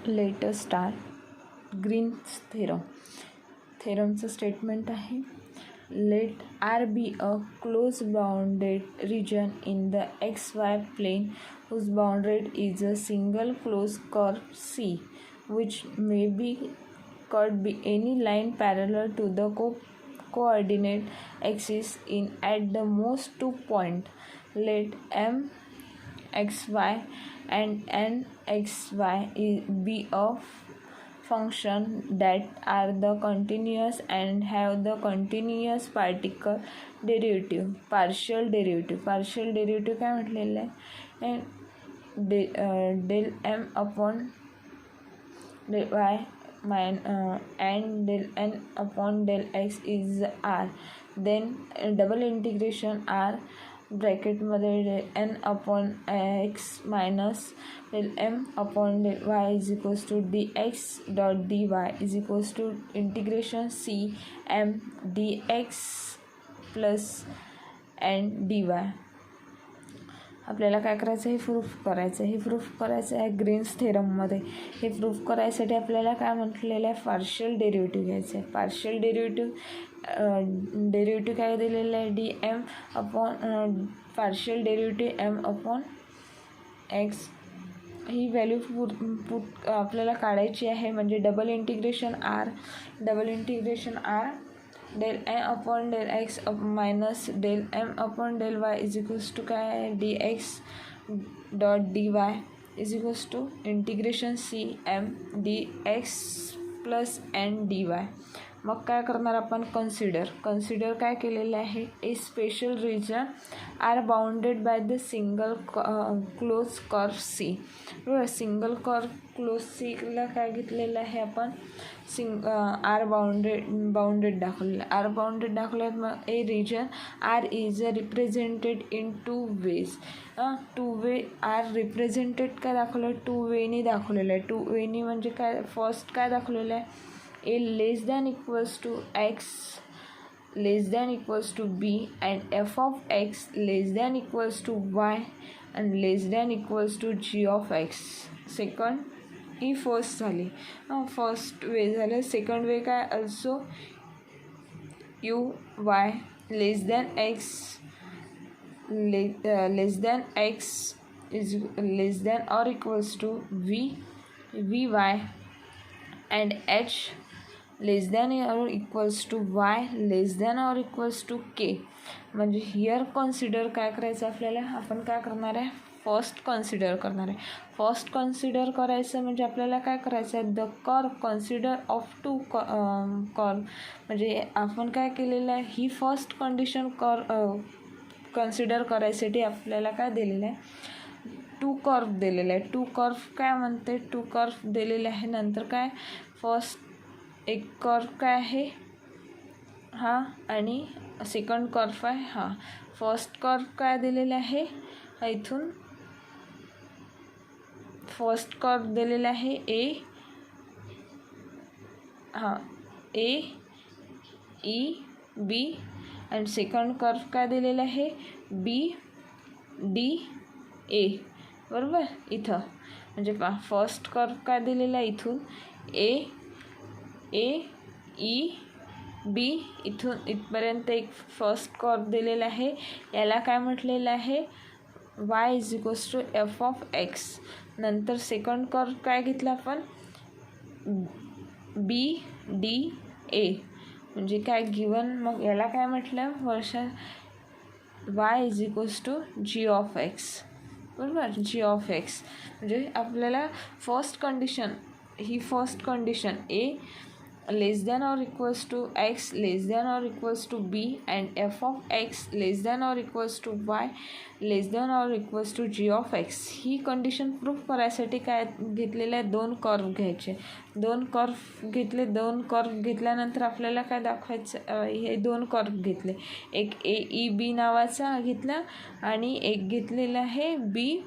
Late us start. Green's थेरमचं statement आहे. Let R be a close bounded region in the xy plane whose boundary is a single closed curve C, which may be cut by any line parallel to the coordinate axis in at the most 2 points. Let M xy and n xy be a function that are the continuous and have the continuous partial derivative. Partial derivative काय म्हटलेलं आहे, del m upon del y and del n upon del x is r. Then double integration r ब्रॅकेटमध्ये del n upon x minus del m upon del y is equals to dx dot dy is equals to integration c m dx plus n dy. आपल्याला काय करायचं, हे proof करायचं. हे proof करायचं आहे Green's थेरममध्ये. हे proof करायसाठी आपल्याला काय म्हटलेलं आहे, पार्शियल डेरिव्हेटिव्ह घ्यायचं आहे. पार्शियल डेरिव्हेटिव्ह काय दिलेलं आहे, D M upon partial derivative M upon X. ही व्हॅल्यू पुट आपल्याला काढायची आहे. म्हणजे double integration R del n upon del x minus del m upon del y is equals to काय आहे, dx dot dy is equals to integration c m dx plus n dy. मग काय करणार आपण, कन्सिडर काय केलेलं आहे, a special region R bounded by the single close curve C. बरोबर, सिंगल कर्व क्लोज सीला काय घेतलेलं आहे आपण, आर बाउंडेड दाखवलेलं. आर बाउंडेड दाखवल्यात. मग a region R is represented in 2 ways. 2 way R represented काय दाखवलं, 2 वेनी दाखवलेलं आहे. 2 वेनी म्हणजे काय, फर्स्ट काय दाखवलेलं आहे, a less than equals to x less than equals to b and f of x less than equals to y and less than equals to g of x. Second he first झाली, first way झालं. Second वे काय, also u y less than x is less than or equals to vy and h less than or equals to y less than or equals to k. म्हणजे here consider काय करायचं आपल्याला, आपण काय करणार आहे, फर्स्ट कन्सिडर करणार आहे. फर्स्ट कन्सिडर करायचं म्हणजे आपल्याला काय करायचं आहे, the curve consider of 2 curve. म्हणजे आपण काय केलेलं आहे, ही फर्स्ट कंडिशन कन्सिडर करायसाठी आपल्याला काय दिलेलं आहे, 2 कर्व दिलेलं आहे. 2 कर्व काय म्हणते, 2 कर्व दिलेले आहे. नंतर काय, फर्स्ट एक कर्व काय आहे हा, आणि सेकंड कर्व आहे हा. फर्स्ट कर्व काय दिलेलं आहे, इथून फर्स्ट कर्व दिलेलं आहे ए ई बी आणि सेकंड कर्व काय दिलेलं आहे, बी डी ए. बरोबर, इथं म्हणजे फर्स्ट कर्व काय दिलेलं आहे, इथून ए ई बी इथून इथपर्यंत एक फर्स्ट कर्व दिलेला आहे. याला काय म्हटलेलं आहे, y is equals to F of x. नंतर सेकंड कर्व काय घेतला आपण, बी डी ए म्हणजे काय गिवन. मग याला काय म्हटलं, y is equals to G of x. बरोबर, जी ऑफ एक्स म्हणजे आपल्याला फर्स्ट कंडिशन, ही first condition a less than or equals to x less than or equals to b and f of x less than or equals to y less than or equals to g of x. He condition proof करायसाठी काय घेतलेलं आहे, 2 curve घ्यायचे. 2 curve घेतले. 2 curve घेतल्यानंतर आपल्याला काय दाखवायचं, हे 2 कर्व घेतले. एक ए ई बी नावाचा घेतला आणि एक घेतलेला आहे बी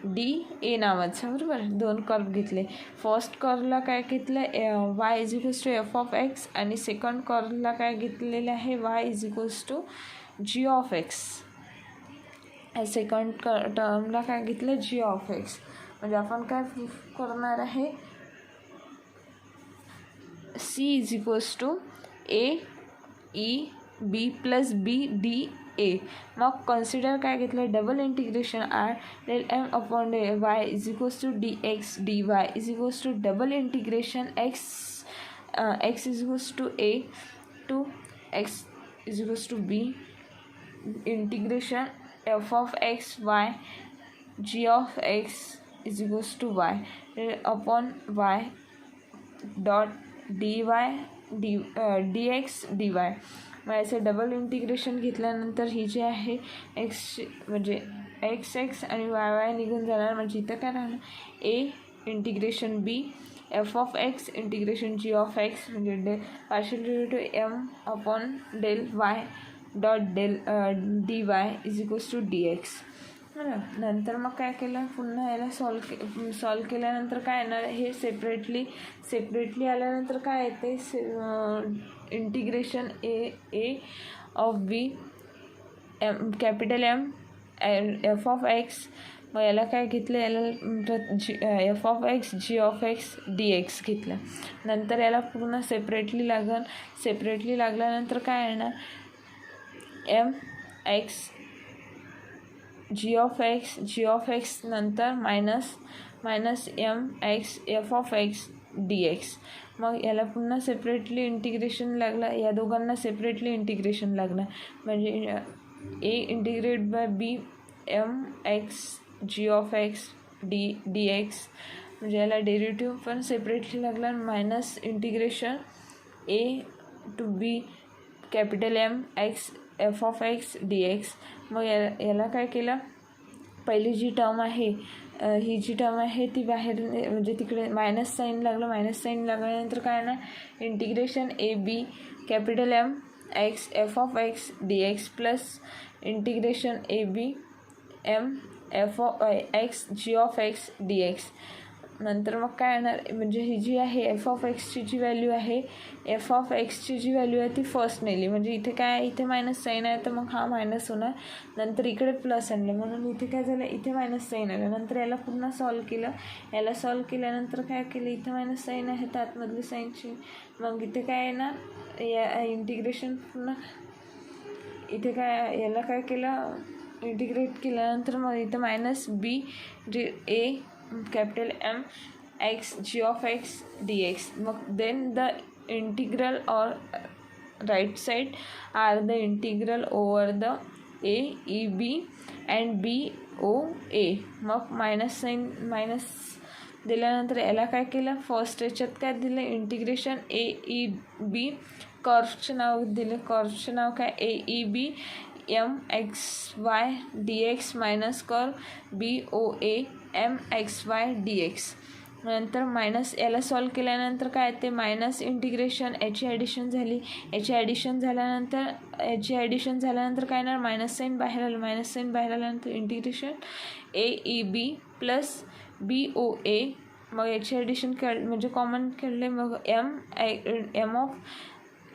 डी ए नावाचा. बरोबर, 2 कर्व घेतले. फर्स्ट कर्वला काय घेतलं, Y is equals to F of X आणि सेकंड कर्वला काय घेतलेलं आहे, Y is equals to G of X. Second टर्मला काय घेतलं, जी ऑफ एक्स. म्हणजे आपण काय प्रूफ करणार आहे, c is equals to a E B plus b d a. मग कन्सिडर काय घेतलं, double integration r del M upon del Y is equals to D x d Y is equals to double integration x is equals to a to x is equals to b integration f of x y g of x is equals to y upon y dot D y D x d Y. मग याचं double integration घेतल्यानंतर ही जी आहे x म्हणजे x आणि Y निघून जाणार. म्हणजे इथं काय राहणार, A integration B F of X integration G of x म्हणजे del partial derivative M upon del Y dot del D Y is equals to D x. नंतर मग काय केलं, पुन्हा याला सॉल्व केल्यानंतर काय येणार, हे सेपरेटली आल्यानंतर काय येते, integration A of B M capital M F of X. मग याला काय घेतलं, याला F of x G of x D X घेतलं. नंतर याला पूर्ण सेपरेटली लागल्यानंतर काय येणार, M X G of x नंतर minus M x F of x D X. मग याला पुन्हा सेपरेटली इंटिग्रेशन लागलं, या दोघांना सेपरेटली इंटिग्रेशन लागलं. म्हणजे A integrate by B M X G of x D X. म्हणजे याला डेरिव्हेटिव्ह पण सेपरेटली लागला. Minus integration A to B capital M x F of x D X. मग याला काय केलं, पहिली जी टर्म आहे ही जी टर्म आहे ती बाहेर म्हणजे तिकडे मायनस साईन लागल्यानंतर काय ना, integration a b capital M x F of x D x plus integration a b m F of x G of x D x. नंतर मग काय येणार, म्हणजे ही जी आहे एफ ऑफ एक्सची जी व्हॅल्यू आहे ती फर्स्ट नेली. म्हणजे इथे काय, इथे मायनस साईन आहे तर मग हा मायनस होणार. नंतर इकडे प्लस आणलं म्हणून इथे काय झालं, इथे मायनस साईन आलं. नंतर याला पुन्हा सॉल्व केलं. याला सॉल्व केल्यानंतर काय केलं, इथे मायनस साईन आहे तर आतमधली साईनची. मग इथे काय येणार, या इंटिग्रेशन पुन्हा इथे काय, याला काय केलं, इंटिग्रेट केल्यानंतर मग इथं minus B G A capital M x g of x dx. Then the integral or right side are the integral over the a e b and b o a. मग मायनस साईन मायनस दिल्यानंतर याला काय केलं, first याच्यात काय दिलं, integration A E B कर्वचं नाव दिलं. कर्वचं नाव काय, A E B M X Y D X minus curve B O A M X Y D x. नंतर मायनस याला सॉल्व केल्यानंतर काय ते मायनस इंटिग्रेशन याची ॲडिशन झाल्यानंतर काय येणार, मायनस साईन बाहेर आल्यानंतर integration A E B plus B O A. मग याची ॲडिशन म्हणजे कॉमन काढले, मग M of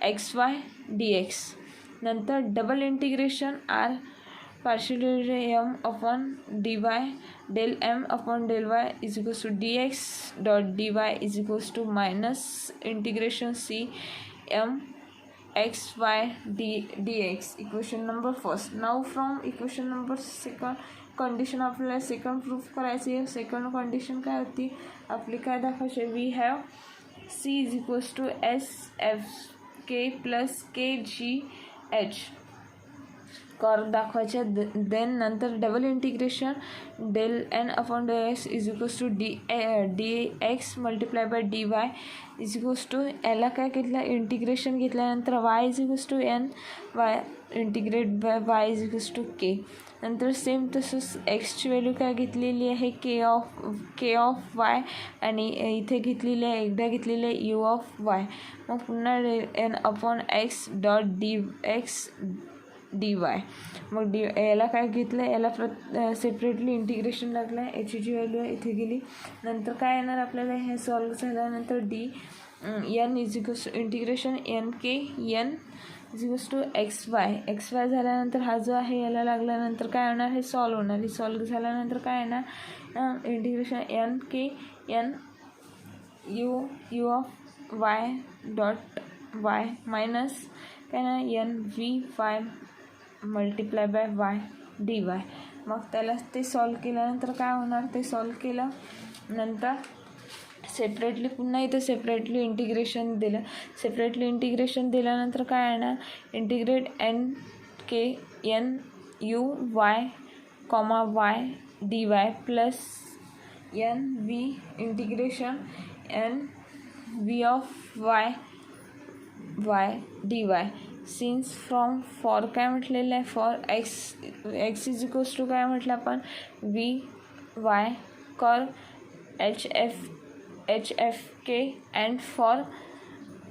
x Y D x. नंतर double integration R partial derivative M upon D Y del M upon del Y is equals to D X dot D Y is equals to minus integration C M X Y D X. Equation number first. Now from equation number second condition आपल्याला second proof करायची आहे. Second condition काय होती आपली, काय दाखवायची, we have C is equals to S F K plus K G H curve दाखवायचे. Then नंतर double integration del N upon del X is equals to D X multiply by D Y is equals to, याला काय घेतलं, integration घेतल्यानंतर Y is equals to N Y integrate by Y is equals to K. नंतर same तसंच एक्सची value काय घेतलेली आहे, के of Y आणि इथे घेतलेली आहे, एकदा घेतलेली आहे यू ऑफ वाय. मग पुन्हा n upon x dot d x d Y. मग याला काय घेतलं, याला सेपरेटली इंटिग्रेशन लागलं आहे, याची जी व्हॅल्यू आहे इथे गेली. नंतर काय येणार आपल्याला, हे सॉल्व झाल्यानंतर d n is equals to integration n k n is equals to x y झाल्यानंतर हा जो आहे याला लागल्यानंतर काय होणार, हे सॉल्व होणार. हे सॉल्व झाल्यानंतर काय येणार, integration n k n u of y dot y minus काय ना n v y multiply by y D Y. मग त्याला ते सॉल्व केल्यानंतर काय होणार, ते सॉल्व केलं नंतर सेपरेटली पुन्हा इथं सेपरेटली इंटिग्रेशन दिलं. सेपरेटली इंटिग्रेशन दिल्यानंतर काय येणार, integrate n k n u y comma y D y plus n v integration n v of y y D y. Since from for काय म्हटलेलं आहे, for x is equals to काय म्हटलं आपण, v y curve h F k and for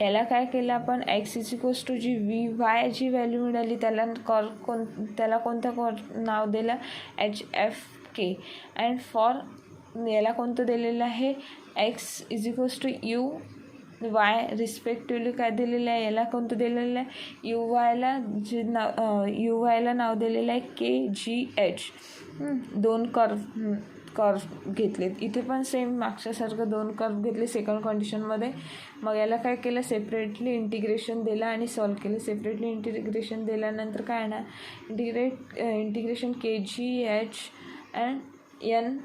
याला काय केलं आपण, x is equals to g v y g value मिळाली त्याला त्याला कोणतं नाव दिलं, h F k. And for याला कोणतं दिलेलं आहे, x is equals to u y respectively काय दिलेलं आहे, याला कोणतं दिलेलं आहे, यू वायला जे नाव यू वायला नाव दिलेलं आहे के जी एच. दोन कर्व घेतलेत इथे पण सेम मागच्यासारखं दोन कर्व घेतले सेकंड कंडिशनमध्ये. मग याला काय केलं, सेपरेटली इंटिग्रेशन दिलं आणि सॉल्व केलं. सेपरेटली इंटिग्रेशन दिल्यानंतर काय येणार, integration k G h and n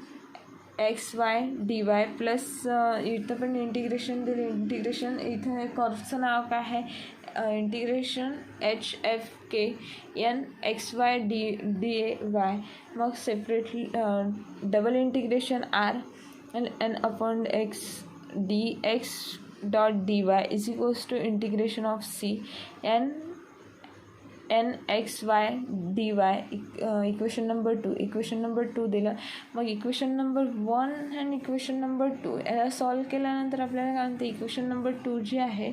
x Y D y plus इथं पण इंटिग्रेशन दिले. इंटिग्रेशन इथं कर्वचं नाव काय आहे, integration H F K N x Y D Y. मग separately double integration R N upon X D X dot D Y is equals to integration of C N x Y D Y. Equation number 2. Equation number 2 दिलं. मग equation number 1 and equation number 2 याला solve केल्यानंतर आपल्याला काय म्हणते, equation number 2 जे आहे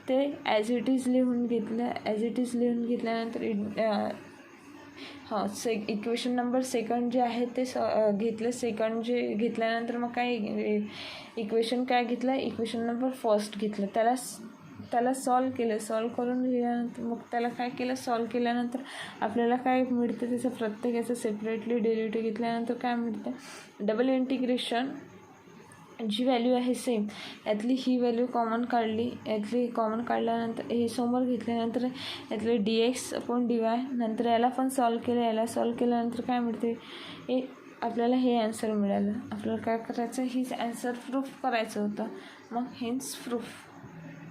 ते ॲज इट इज लिहून घेतलं. ॲज इट इज लिहून घेतल्यानंतर इक्वेशन नंबर सेकंड जे आहे ते घेतलं. सेकंड जे घेतल्यानंतर मग काय इक्वेशन काय घेतलं, इक्वेशन नंबर फर्स्ट घेतलं. त्याला सॉल्व केलं. सॉल्व करून लिहिल्यानंतर मग त्याला काय केलं, सॉल्व केल्यानंतर आपल्याला काय मिळतं, त्याचं प्रत्येकाचं सेपरेटली डेरिव्हेटिव्ह घेतल्यानंतर काय मिळतं, डबल इंटिग्रेशन जी व्हॅल्यू आहे सेम यातली ही व्हॅल्यू कॉमन काढली. यातली कॉमन काढल्यानंतर हे समोर घेतल्यानंतर यातले D x upon D Y. नंतर याला पण सॉल्व केलं. याला सॉल्व केल्यानंतर काय मिळते, आपल्याला हे ॲन्सर मिळालं. आपल्याला काय करायचं, हीच ॲन्सर प्रूफ करायचं होतं. मग हेच प्रूफ